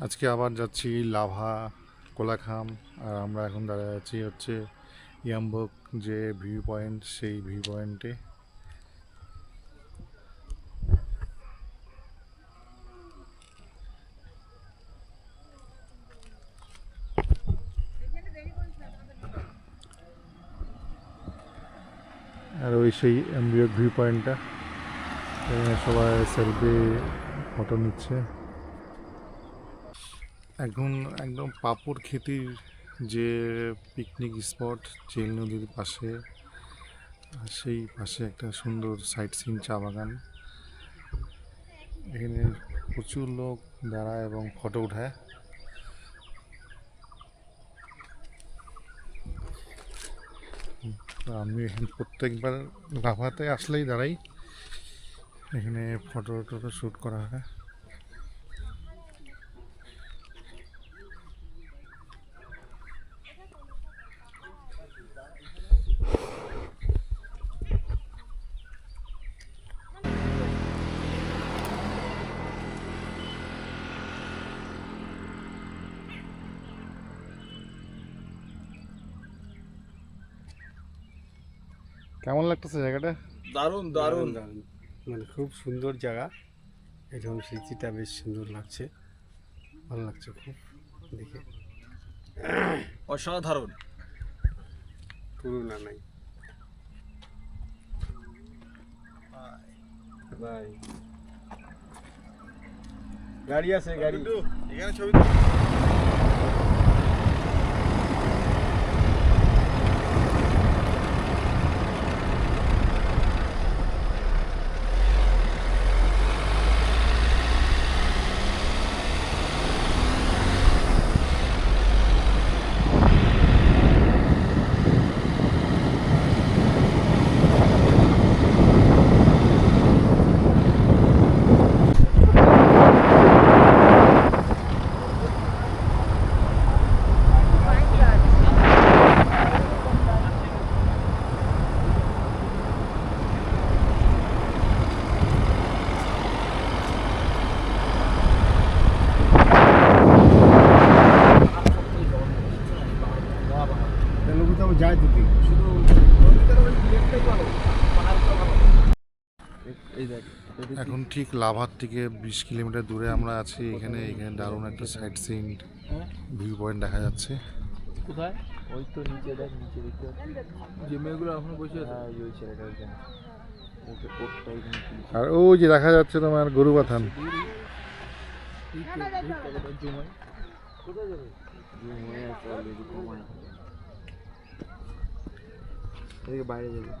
আজকে আবার যাচ্ছি লাভা কোলাখাম। আর আমরা এখন দাঁড়িয়ে আছি হচ্ছে ইয়াম্বক যে ভিউ পয়েন্ট, সেই ভিউ পয়েন্টে। আর ওই সেই ইয়াম্বক ভিউ পয়েন্টটা, সবাই সেলফি ফটো নিচ্ছে। এখন একদম পাপড় খেতির যে পিকনিক স্পট চেল নদীর পাশে, সেই পাশে একটা সুন্দর সাইট সিন চা বাগান। এখানে প্রচুর লোক দাঁড়ায় এবং ফটো উঠায়। আমি এখানে প্রত্যেকবার লাভাতে আসলেই দাঁড়াই, এখানে ফটো টটো শ্যুট করা হয়। কেমন লাগতেছে জায়গাটা? দারুণ দারুণ। দারুণ, মানে খুব সুন্দর জায়গা। এরকম স্মৃতিটা বেশ সুন্দর লাগছে, ভালো লাগছে খুব দেখে। অসাধারণ। তুলনা নাই ভাই। গাড়ি আছে, গাড়ি। এখানে ছবি যায় যদি শুধু এখন ঠিক লাভার থেকে 20 কিলোমিটার দূরে আমরা আছি। এখানে দারুণ একটা সাইট সিন ভিউ পয়েন্ট দেখা যাচ্ছে। কোথায়? ওই তো নিচে দেখ, নিচে দেখতে যে মেয়েগুলো এখন বসে আছে। হ্যাঁ, ওই ছেলেটা ওইখানে ওকে কোটটা এখানে। আর ওই যে দেখা যাচ্ছে তোমার গরুবাথান। কোথায় যাবে? জুমে আছে অলরেডি, কমায় এদিকে বাইরে যাবে।